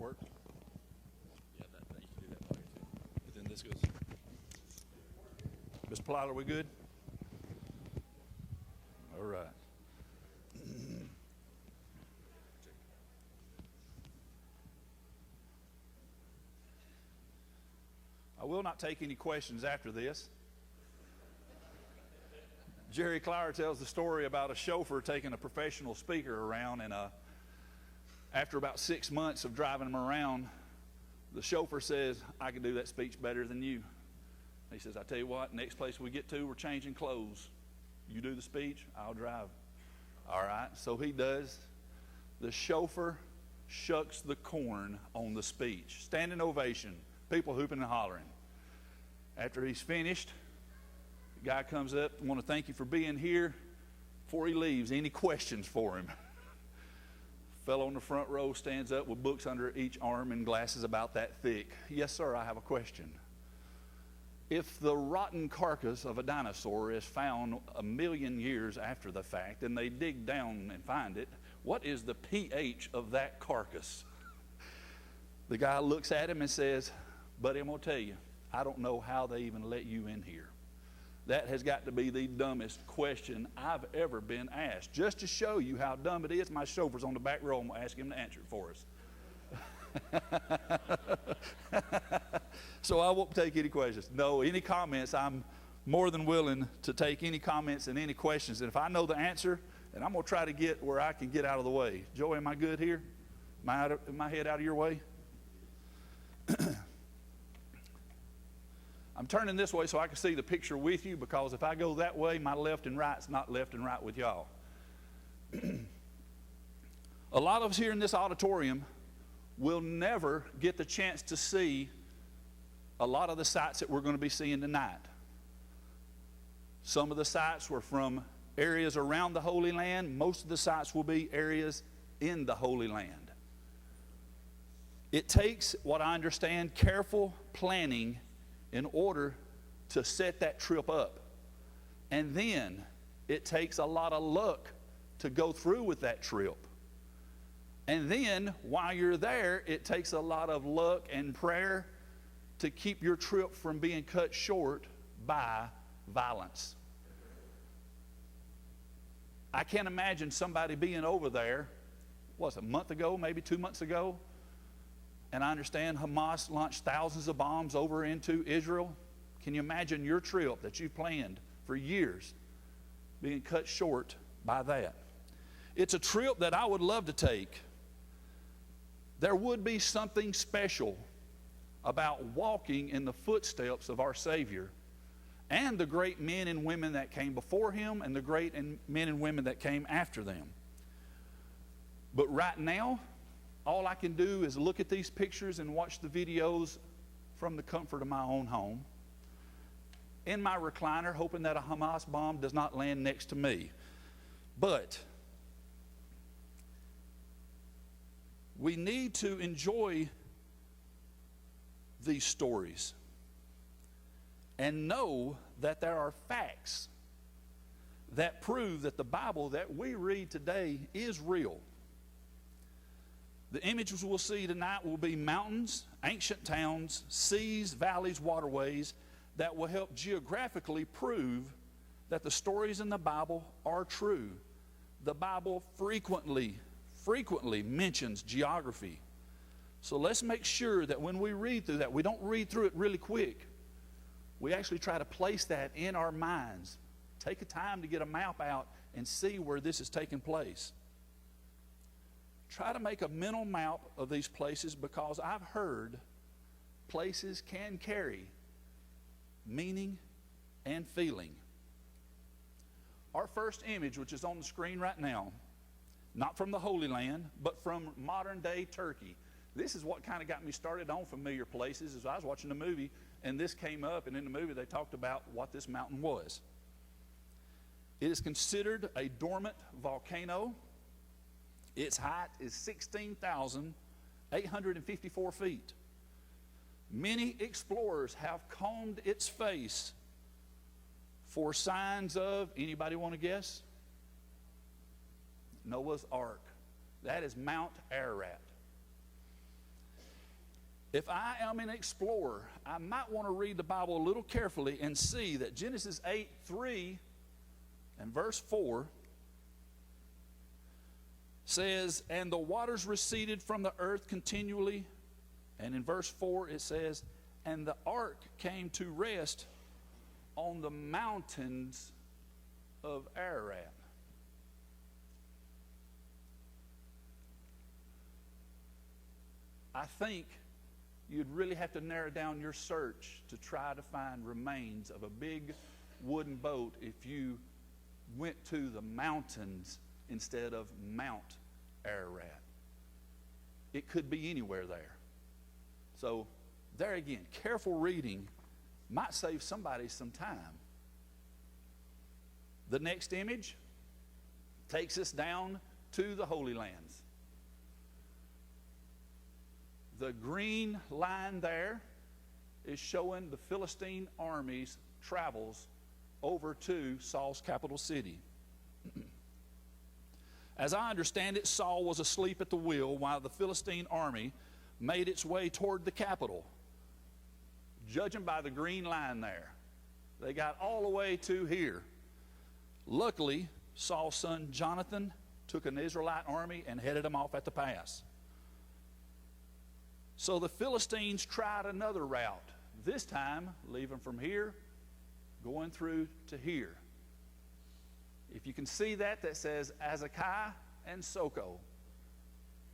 work? Yeah, that you can do that part too. But then this goes. Miss Plot, are we good? All right. I will not take any questions after this. Jerry Clower tells the story about a chauffeur taking a professional speaker around, and after about 6 months of driving him around, the chauffeur says, "I can do that speech better than you." He says, "I tell you what, next place we get to, we're changing clothes. You do the speech, I'll drive." All right, so he does. The chauffeur shucks the corn on the speech. Standing ovation, people hooping and hollering. After he's finished, the guy comes up, "I want to thank you for being here." Before he leaves, any questions for him? Fellow on the front row stands up with books under each arm and glasses about that thick. "Yes, sir, I have a question. If the rotten carcass of a dinosaur is found 1,000,000 years after the fact and they dig down and find it, what is the pH of that carcass?" The guy looks at him and says, "Buddy, I'm going to tell you, I don't know how they even let you in here. That has got to be the dumbest question I've ever been asked. Just to show you how dumb it is, my chauffeur's on the back row. I'm going to ask him to answer it for us." So I won't take any questions. No, any comments, I'm more than willing to take any comments and any questions. And if I know the answer, and I'm going to try to get where I can get out of the way. Joey, am I good here? Am I head out of your way? I'm turning this way so I can see the picture with you, because if I go that way, my left and right's not left and right with y'all. A lot of us here in this auditorium will never get the chance to see a lot of the sights that we're going to be seeing tonight. Some of the sights were from areas around the Holy Land. Most of the sights will be areas in the Holy Land. It takes, what I understand, careful planning in order to set that trip up. And then it takes a lot of luck to go through with that trip. And then while you're there, it takes a lot of luck and prayer to keep your trip from being cut short by violence. I can't imagine somebody being over there, a month ago, maybe 2 months ago, and I understand Hamas launched thousands of bombs over into Israel. Can you imagine your trip that you planned for years being cut short by that? It's a trip that I would love to take. There would be something special about walking in the footsteps of our Savior and the great men and women that came before him and the great men and women that came after them. But right now, all I can do is look at these pictures and watch the videos from the comfort of my own home, in my recliner, hoping that a Hamas bomb does not land next to me. But we need to enjoy these stories and know that there are facts that prove that the Bible that we read today is real. The images we'll see tonight will be mountains, ancient towns, seas, valleys, waterways that will help geographically prove that the stories in the Bible are true. The Bible frequently mentions geography. So let's make sure that when we read through that, we don't read through it really quick. We actually try to place that in our minds. Take a time to get a map out and see where this is taking place. Try to make a mental map of these places, because I've heard places can carry meaning and feeling. Our first image, which is on the screen right now, not from the Holy Land, but from modern day Turkey. This is what kind of got me started on familiar places. As I was watching a movie and this came up, and in the movie they talked about what this mountain was. It is considered a dormant volcano. Its height is 16,854 feet. Many explorers have combed its face for signs of, anybody want to guess? Noah's Ark. That is Mount Ararat. If I am an explorer, I might want to read the Bible a little carefully and see that Genesis 8:3 and verse 4 says, and the waters receded from the earth continually. And in verse 4 it says, and the ark came to rest on the mountains of Ararat. I think you'd really have to narrow down your search to try to find remains of a big wooden boat if you went to the mountains instead of Mount Ararat. It could be anywhere there. So there again, careful reading might save somebody some time. The next image takes us down to the Holy Lands. The green line there is showing the Philistine army's travels over to Saul's capital city. As I understand it, Saul was asleep at the wheel while the Philistine army made its way toward the capital. Judging by the green line there, they got all the way to here. Luckily, Saul's son Jonathan took an Israelite army and headed them off at the pass. So the Philistines tried another route, this time leaving from here, going through to here. If you can see that, that says Azekah and Soko.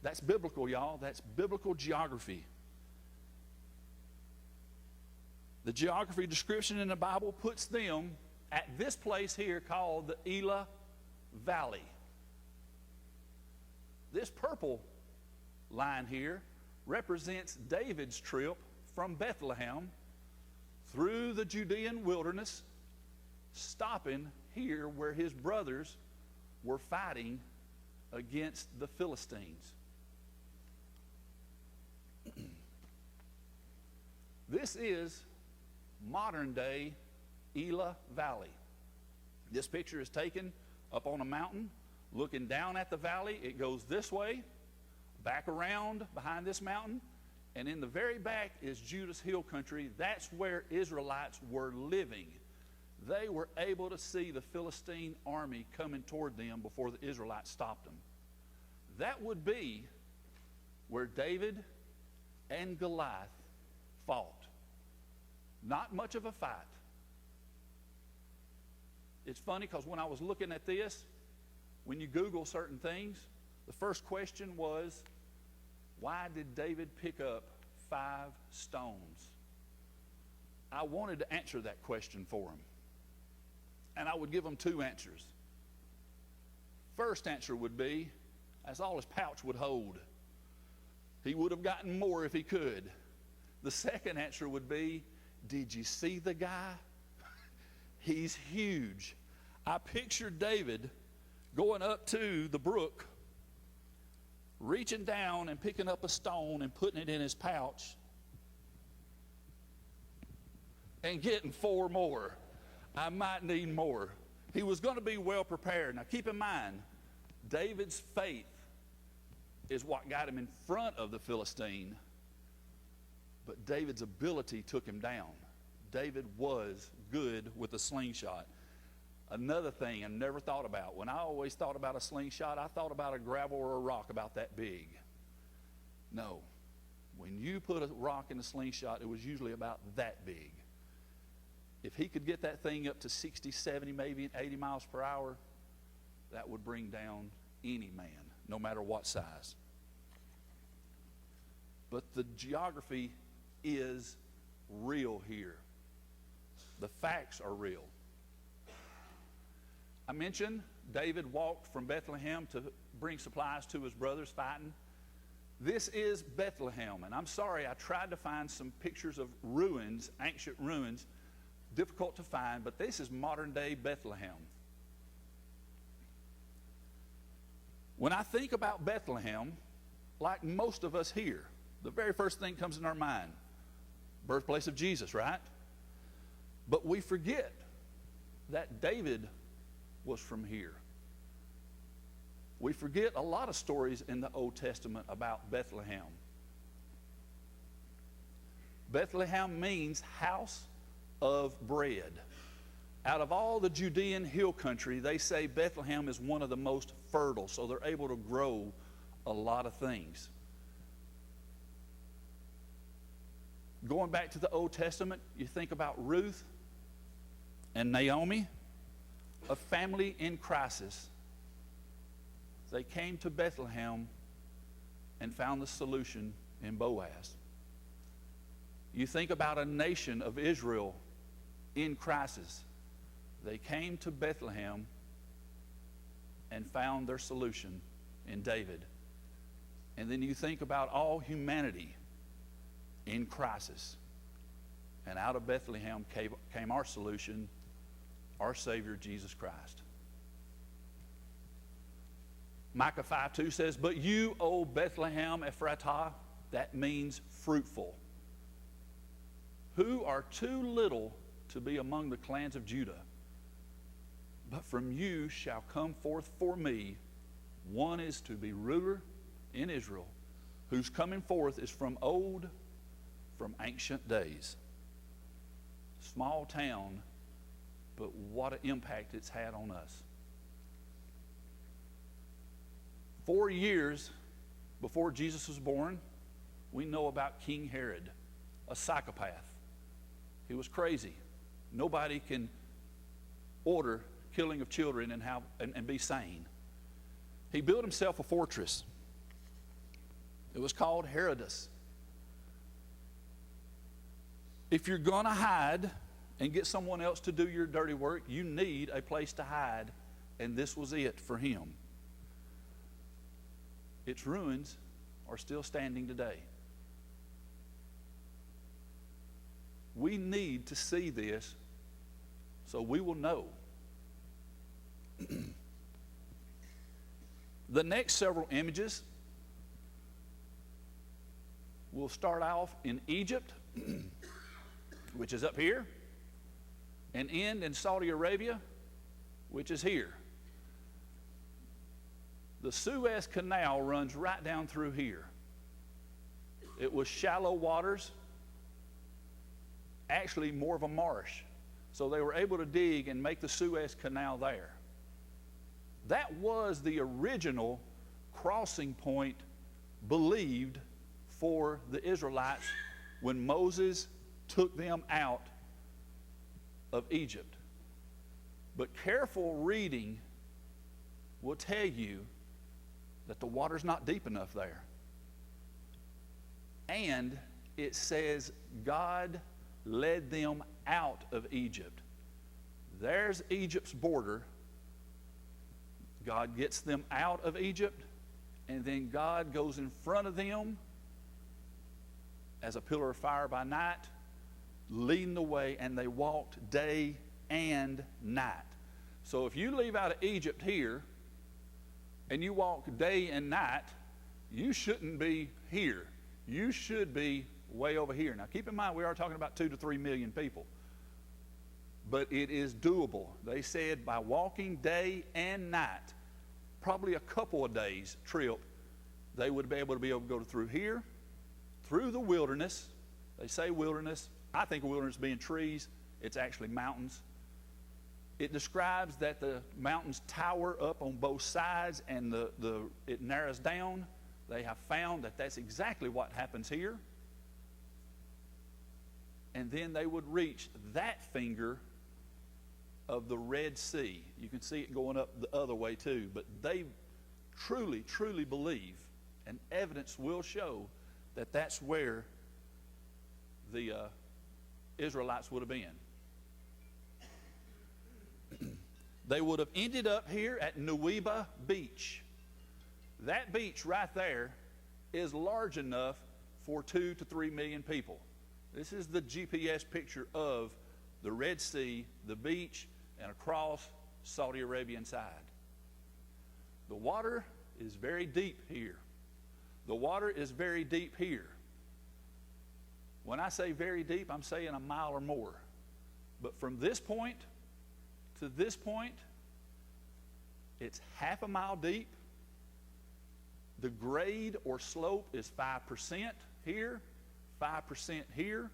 That's biblical, y'all. That's biblical geography. The geography description in the Bible puts them at this place here called the Ila Valley. This purple line here represents David's trip from Bethlehem through the Judean wilderness, stopping here where his brothers were fighting against the Philistines. This is modern day Ila Valley. This picture is taken up on a mountain, looking down at the valley. It goes this way, back around behind this mountain, and in the very back is Judah's hill country. That's where Israelites were living. They were able to see the Philistine army coming toward them before the Israelites stopped them. That would be where David and Goliath fought. Not much of a fight. It's funny because when I was looking at this, when you Google certain things, the first question was, why did David pick up 5 stones? I wanted to answer that question for him. And I would give him 2 answers. First answer would be, that's all his pouch would hold. He would have gotten more if he could. The second answer would be, did you see the guy? He's huge. I pictured David going up to the brook, reaching down and picking up a stone and putting it in his pouch and getting 4 more. I might need more. He was going to be well prepared. Now keep in mind, David's faith is what got him in front of the Philistine, but David's ability took him down. David was good with a slingshot. Another thing I never thought about, when I always thought about a slingshot, I thought about a gravel or a rock about that big. No. When you put a rock in a slingshot, it was usually about that big. If he could get that thing up to 60, 70, maybe 80 miles per hour, that would bring down any man, no matter what size. But the geography is real here. The facts are real. I mentioned David walked from Bethlehem to bring supplies to his brothers fighting. This is Bethlehem, and I'm sorry, I tried to find some pictures of ruins, ancient ruins, difficult to find, but this is modern day Bethlehem. When I think about Bethlehem, like most of us here, the very first thing comes in our mind, birthplace of Jesus, right? But we forget that David was from here. We forget a lot of stories in the Old Testament about Bethlehem. Bethlehem means house of bread. Out of all the Judean hill country, they say Bethlehem is one of the most fertile, so they're able to grow a lot of things. Going back to the Old Testament, you think about Ruth and Naomi, a family in crisis. They came to Bethlehem and found the solution in Boaz. You think about a nation of Israel in crisis. They came to Bethlehem and found their solution in David. And then you think about all humanity in crisis. And out of Bethlehem came our solution, our Savior, Jesus Christ. Micah 5:2 says, "But you, O Bethlehem Ephratah," that means fruitful, "who are too little to be among the clans of Judah. But from you shall come forth for me one is to be ruler in Israel, whose coming forth is from old, from ancient days." Small town, but what an impact it's had on us. 4 years before Jesus was born, we know about King Herod, a psychopath. He was crazy. Nobody can order killing of children and be sane. He built himself a fortress. It was called Herodus. If you're going to hide and get someone else to do your dirty work, you need a place to hide, and this was it for him. Its ruins are still standing today. We need to see this so we will know. The next several images will start off in Egypt, which is up here, and end in Saudi Arabia, which is here. The Suez Canal runs right down through here. It was shallow waters, actually more of a marsh. So they were able to dig and make the Suez Canal there. That was the original crossing point believed for the Israelites when Moses took them out of Egypt. But careful reading will tell you that the water's not deep enough there. And it says God led them out of Egypt. There's Egypt's border. God gets them out of Egypt, and then God goes in front of them as a pillar of fire by night, leading the way, and they walked day and night. So if you leave out of Egypt here and you walk day and night, you shouldn't be here. You should be way over here. Now keep in mind, we are talking about 2 to 3 million people. But it is doable. They said by walking day and night, probably a couple of days trip, they would be able to go through here, through the wilderness. They say wilderness. I think of wilderness being trees. It's actually mountains. It describes that the mountains tower up on both sides and it narrows down. They have found that that's exactly what happens here. And then they would reach that finger of the Red Sea. You can see it going up the other way too. But they truly, truly believe, and evidence will show, that that's where the Israelites would have been. They would have ended up here at Nuweiba Beach. That beach right there is large enough for 2 to 3 million people. This is the GPS picture of the Red Sea, the beach, and across Saudi Arabian side. The water is very deep here. The water is very deep here. When I say very deep, I'm saying a mile or more. But from this point to this point, it's half a mile deep. The grade or slope is 5% here, 5% here,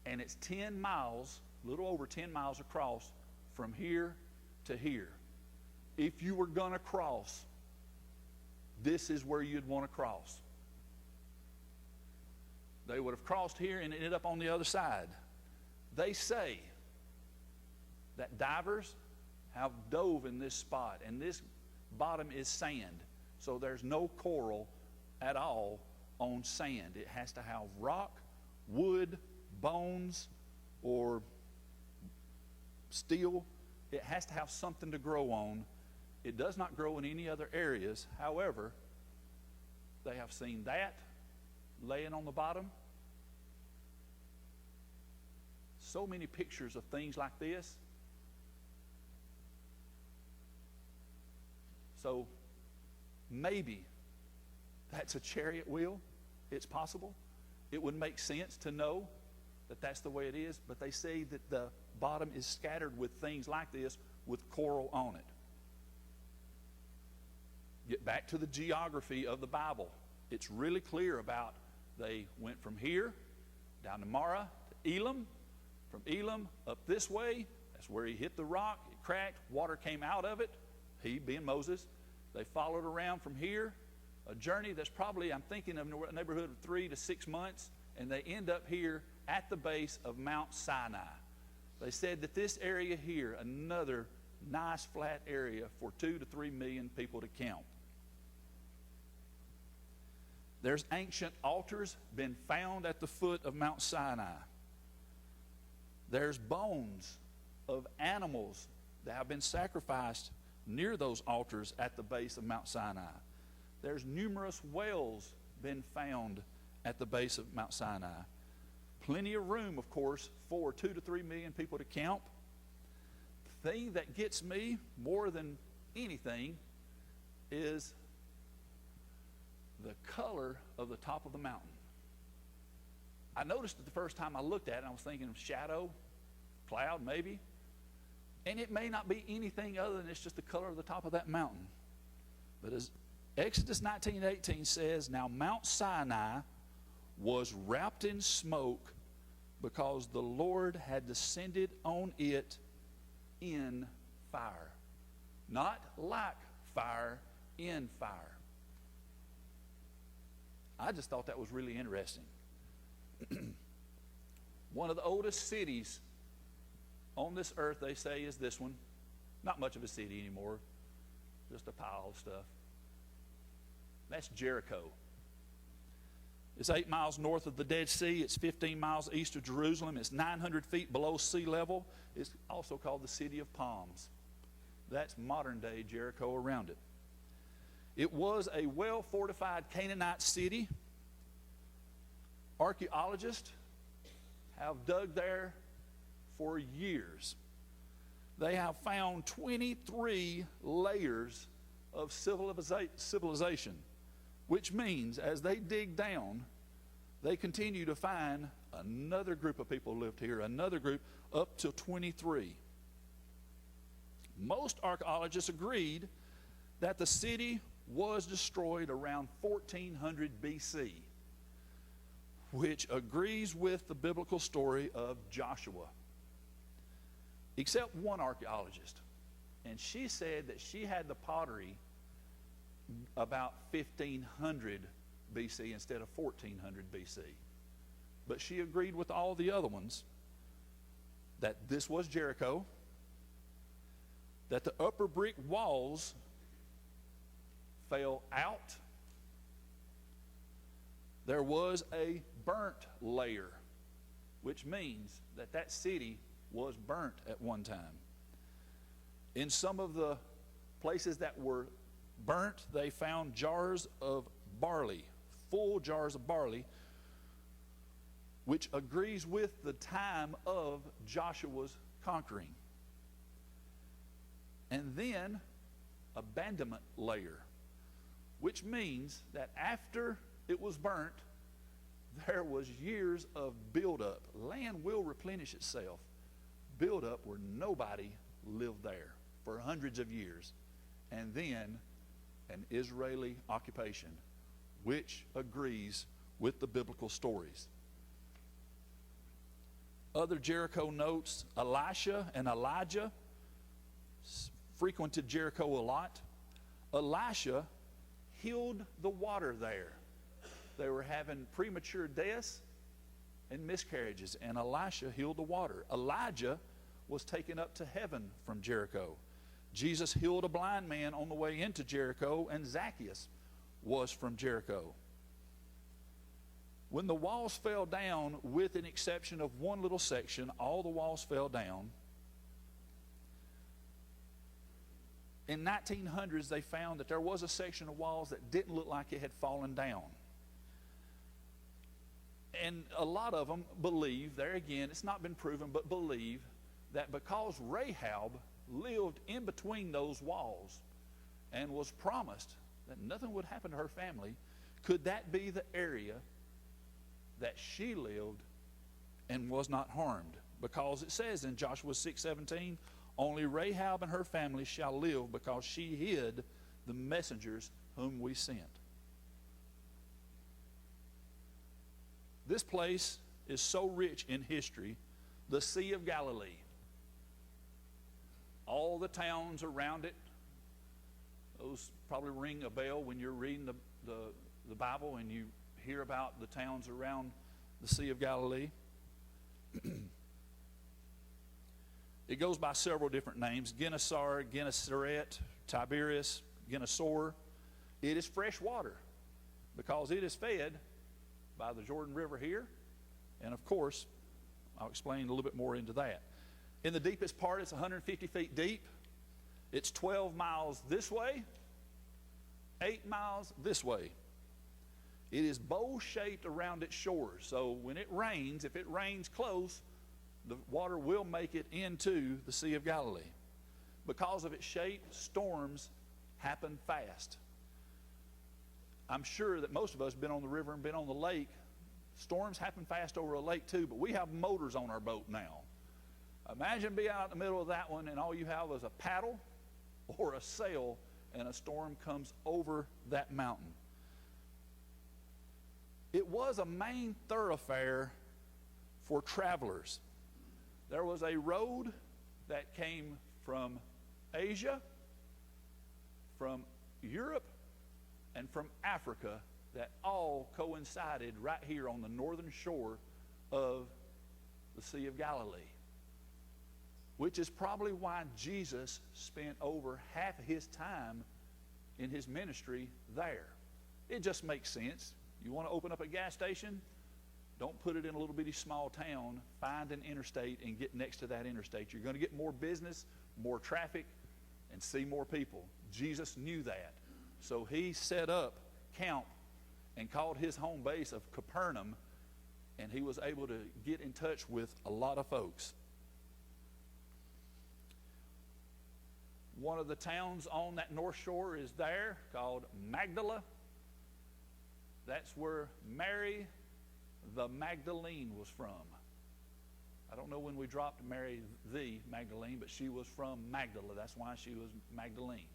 And it's 10 miles, a little over 10 miles across from here to here. If you were going to cross, this is where you'd want to cross. They would have crossed here and ended up on the other side. They say that divers have dove in this spot, and this bottom is sand, so there's no coral at all on sand. It has to have rock, wood, bones, or steel. It has to have something to grow on. It does not grow in any other areas. However, they have seen that laying on the bottom. So many pictures of things like this. So maybe that's a chariot wheel. It's possible. It would make sense to know that that's the way it is, but they say that the bottom is scattered with things like this with coral on it. Get back to the geography of the Bible. It's really clear about they went from here down to Marah to Elam, from Elam up this way. That's where he hit the rock. It cracked. Water came out of it. He, being Moses, they followed around from here, a journey that's probably, I'm thinking of a neighborhood of 3 to 6 months, and they end up here at the base of Mount Sinai. They said that this area here, another nice flat area for 2 to 3 million people to count. There's ancient altars been found at the foot of Mount Sinai. There's bones of animals that have been sacrificed near those altars at the base of Mount Sinai. There's numerous wells been found at the base of Mount Sinai. Plenty of room, of course, for 2 to 3 million people to camp. The thing that gets me more than anything is the color of the top of the mountain. I noticed it the first time I looked at it, I was thinking of shadow, cloud maybe. And it may not be anything other than it's just the color of the top of that mountain. But as Exodus 19:18 says, now Mount Sinai was wrapped in smoke because the Lord had descended on it in fire. Not like fire, in fire. I just thought that was really interesting. One of the oldest cities on this earth, they say, is this one. Not much of a city anymore, just a pile of stuff. That's Jericho. It's 8 miles north of the Dead Sea. It's 15 miles east of Jerusalem. It's 900 feet below sea level. It's also called the City of Palms. That's modern-day Jericho around it. It was a well-fortified Canaanite city. Archaeologists have dug there for years. They have found 23 layers of civilization, which means as they dig down, they continue to find another group of people lived here, another group up to 23. Most archaeologists agreed that the city was destroyed around 1400 BC, which agrees with the biblical story of Joshua. Except one archaeologist. And she said that she had the pottery about 1500 BC instead of 1400 BC. But she agreed with all the other ones that this was Jericho, that the upper brick walls fell out. There was a burnt layer, which means that that city was burnt at one time. In some of the places that were burnt, they found jars of barley, full jars of barley, which agrees with the time of Joshua's conquering. And then abandonment layer, which means that after it was burnt, there was years of buildup. Land will replenish itself. Buildup where nobody lived there for hundreds of years. And then an Israeli occupation, which agrees with the biblical stories. Other Jericho notes, Elisha and Elijah frequented Jericho a lot. Elisha healed the water there. They were having premature deaths and miscarriages, and Elisha healed the water. Elijah was taken up to heaven from Jericho. Jesus healed a blind man on the way into Jericho, and Zacchaeus was from Jericho. When the walls fell down, with an exception of one little section, all the walls fell down. In 1900s, they found that there was a section of walls that didn't look like it had fallen down. And a lot of them believe, there again, it's not been proven, but believe that because Rahab lived in between those walls and was promised that nothing would happen to her family, could that be the area that she lived and was not harmed? Because it says in Joshua 6:17, only Rahab and her family shall live, because she hid the messengers whom we sent. This place is so rich in history, the Sea of Galilee. All the towns around it, those probably ring a bell when you're reading the Bible and you hear about the towns around the Sea of Galilee. It goes by several different names: Gennesaret, Gennesaret, Tiberias, Gennesor. It is fresh water because it is fed by the Jordan River here. And of course, I'll explain a little bit more into that. In the deepest part, it's 150 feet deep. It's 12 miles this way, 8 miles this way. It is bowl-shaped around its shores. So when it rains, if it rains close, the water will make it into the Sea of Galilee. Because of its shape, storms happen fast. I'm sure that most of us have been on the river and been on the lake. Storms happen fast over a lake too, but we have motors on our boat now. Imagine being out in the middle of that one and all you have is a paddle or a sail, and a storm comes over that mountain. It was a main thoroughfare for travelers. There was a road that came from Asia, from Europe, and from Africa that all coincided right here on the northern shore of the Sea of Galilee, which is probably why Jesus spent over half of his time in his ministry there. It just makes sense. You want to open up a gas station? Don't put it in a little bitty small town. Find an interstate and get next to that interstate. You're going to get more business, more traffic, and see more people. Jesus knew that. So he set up camp and called his home base of Capernaum, and he was able to get in touch with a lot of folks. One of the towns on that north shore is there called Magdala. That's where Mary the Magdalene was from. I don't know when we dropped Mary the Magdalene, but she was from Magdala. That's why she was Magdalene.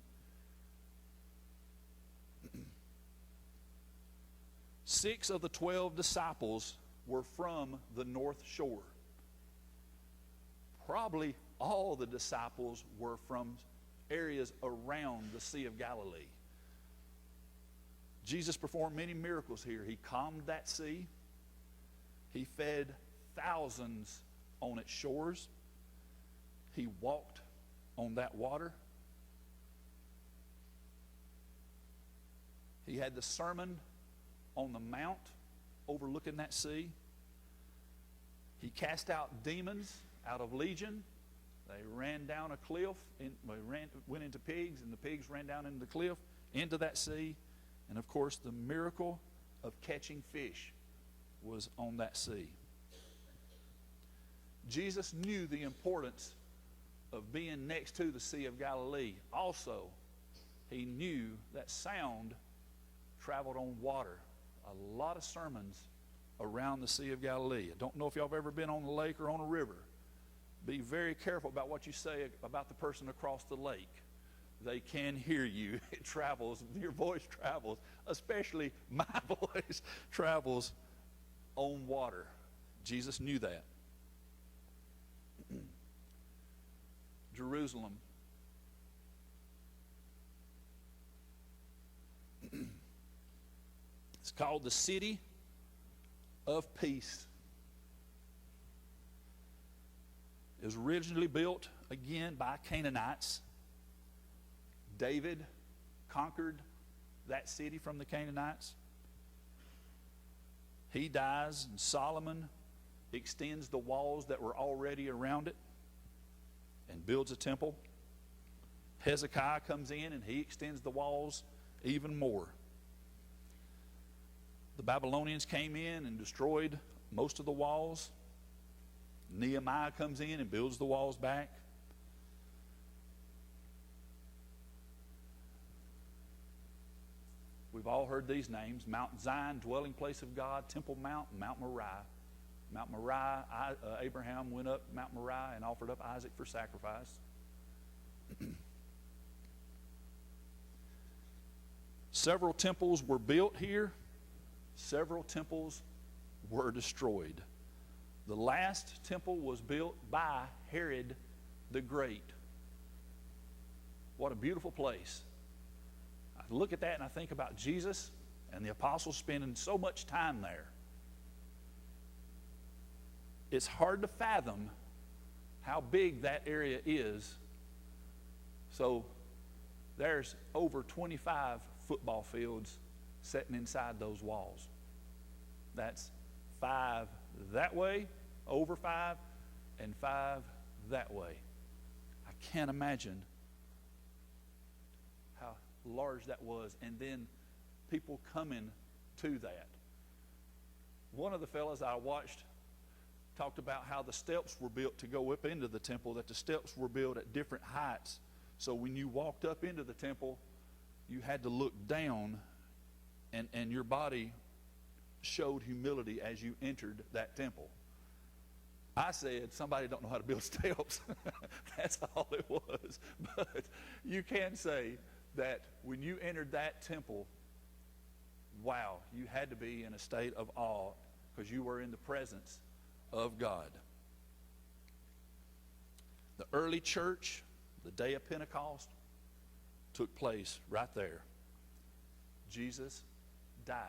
6 of the 12 disciples were from the North Shore. Probably all the disciples were from areas around the Sea of Galilee. Jesus performed many miracles here. He calmed that sea. He fed thousands on its shores. He walked on that water. He had the sermon on the mount overlooking that sea. He cast out demons out of Legion. They ran down a cliff, went into pigs, and the pigs ran down into the cliff, into that sea. And of course, the miracle of catching fish was on that sea. Jesus knew the importance of being next to the Sea of Galilee. Also, he knew that sound traveled on water. A lot of sermons around the Sea of Galilee. I don't know if y'all have ever been on the lake or on a river. Be very careful about what you say about the person across the lake. They can hear you. It travels, your voice travels, especially my voice travels on water. Jesus knew that. Jerusalem. It's called the City of Peace. It was originally built, again, by Canaanites. David conquered that city from the Canaanites. He dies, and Solomon extends the walls that were already around it and builds a temple. Hezekiah comes in, and he extends the walls even more. The Babylonians came in and destroyed most of the walls. Nehemiah comes in and builds the walls back. We've all heard these names: Mount Zion, dwelling place of God; Temple Mount, Mount Moriah. Mount Moriah, Abraham went up Mount Moriah and offered up Isaac for sacrifice. Several temples were built here. Several temples were destroyed. The last temple was built by Herod the Great. What a beautiful place. I look at that and I think about Jesus and the apostles spending so much time there. It's hard to fathom how big that area is. So there's over 25 football fields sitting inside those walls. That's 5 that way, over 5, and 5 that way. I can't imagine how large that was, and then people coming to that. One of the fellas I watched talked about how the steps were built to go up into the temple, that the steps were built at different heights. So when you walked up into the temple, you had to look down, and your body showed humility as you entered that temple. I said, somebody don't know how to build steps. That's all it was. But you can say that when you entered that temple, wow, you had to be in a state of awe because you were in the presence of God. The early church, the day of Pentecost, took place right there. Jesus died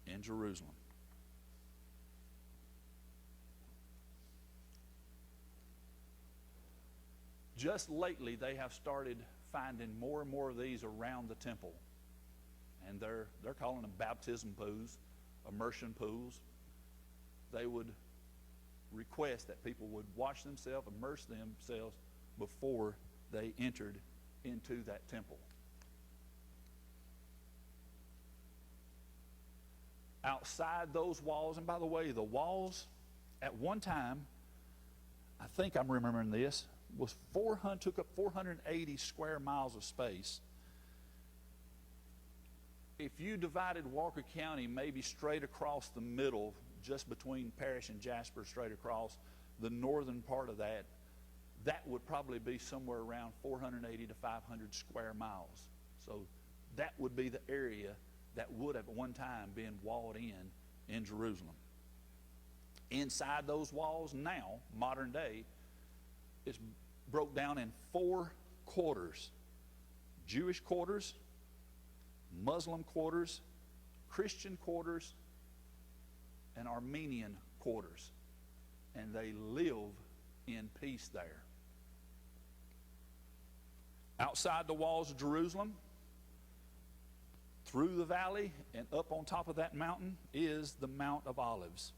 in Jerusalem. Just lately, they have started finding more and more of these around the temple. And they're calling them baptism pools, immersion pools. They would request that people would wash themselves, immerse themselves before they entered into that temple. Outside those walls, and by the way, the walls at one time, I think I'm remembering this, took up 480 square miles of space. If you divided Walker County maybe straight across the middle, just between Parrish and Jasper, straight across the northern part of that, that would probably be somewhere around 480 to 500 square miles. So that would be the area that would have at one time been walled in Jerusalem. Inside those walls now, modern day, it's broke down in 4 quarters: Jewish quarters, Muslim quarters, Christian quarters, and Armenian quarters. And they live in peace there. Outside the walls of Jerusalem, through the valley and up on top of that mountain, is the Mount of Olives.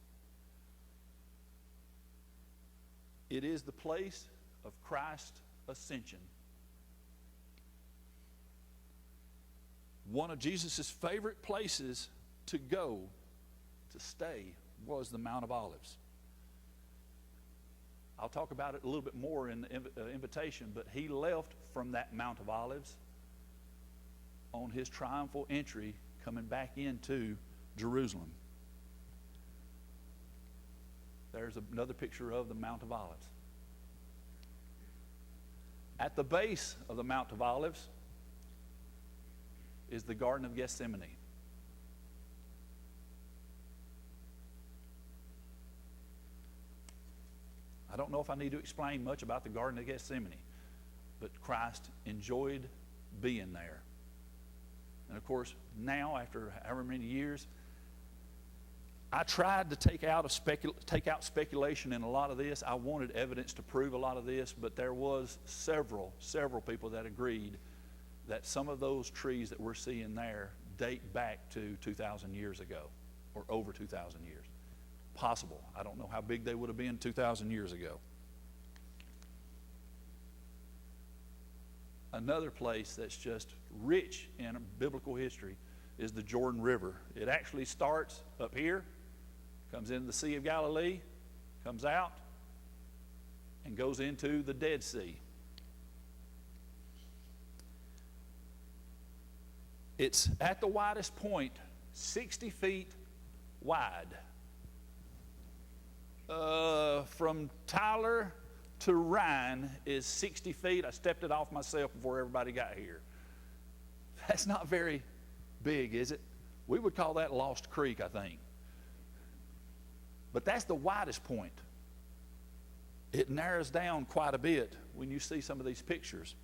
It is the place of Christ's ascension. One of Jesus' favorite places to go, to stay, was the Mount of Olives. I'll talk about it a little bit more in the invitation, but he left from that Mount of Olives on his triumphal entry coming back into Jerusalem. There's another picture of the Mount of Olives. At the base of the Mount of Olives is the Garden of Gethsemane. I don't know if I need to explain much about the Garden of Gethsemane, but Christ enjoyed being there. And of course, now, after however many years, I tried to take out speculation in a lot of this. I wanted evidence to prove a lot of this, but there was several people that agreed that some of those trees that we're seeing there date back to 2,000 years ago, or over 2,000 years. Possible. I don't know how big they would have been 2,000 years ago. Another place that's just rich in biblical history is the Jordan River. It actually starts up here, comes into the Sea of Galilee, comes out, and goes into the Dead Sea. It's at the widest point, 60 feet wide. From Tyler to Ryan is 60 feet. I stepped it off myself before everybody got here. That's not very big, is it? We would call that Lost Creek, I think. But that's the widest point. It narrows down quite a bit when you see some of these pictures.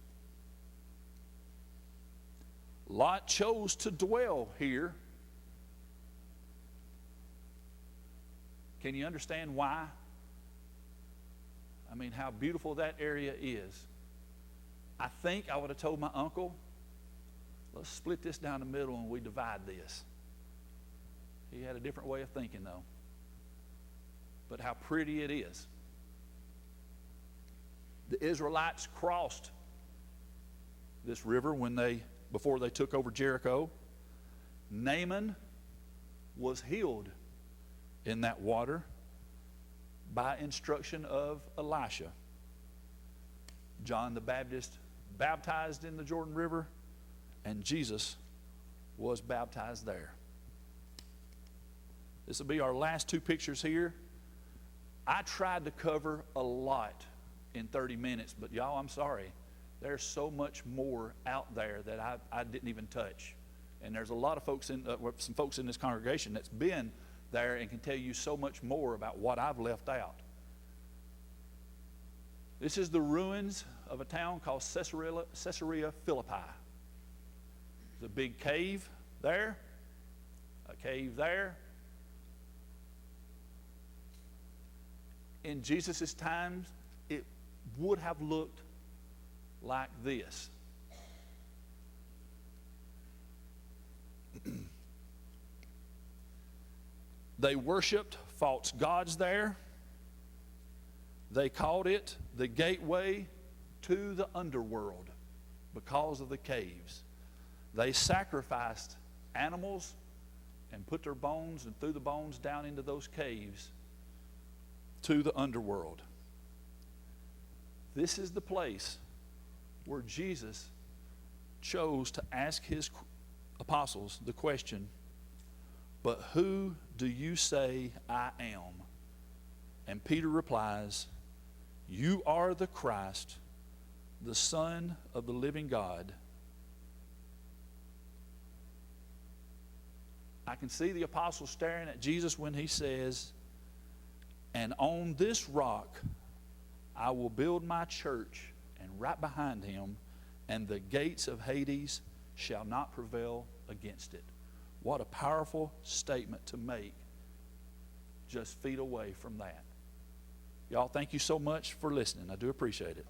Lot chose to dwell here. Can you understand why? I mean, how beautiful that area is. I think I would have told my uncle, let's split this down the middle and we divide this. He had a different way of thinking, though. But how pretty it is. The Israelites crossed this river before they took over Jericho. Naaman was healed in that water by instruction of Elisha. John the Baptist baptized in the Jordan River, and Jesus was baptized there. This will be our last two pictures here. I tried to cover a lot in 30 minutes, but y'all, I'm sorry. There's so much more out there that I didn't even touch. And there's a lot of folks some folks in this congregation that's been there and can tell you so much more about what I've left out. This is the ruins of a town called Caesarea Philippi. There's a big cave there, a cave there. In Jesus' times, it would have looked like this. They worshiped false gods there. They called it the gateway to the underworld because of the caves. They sacrificed animals and put their bones and threw the bones down into those caves to the underworld. This is the place where Jesus chose to ask his apostles the question, "But who do you say I am?" And Peter replies, "You are the Christ, the Son of the living God." I can see the apostles staring at Jesus when he says, "And on this rock I will build my church," and right behind him, "and the gates of Hades shall not prevail against it." What a powerful statement to make just feet away from that. Y'all, thank you so much for listening. I do appreciate it.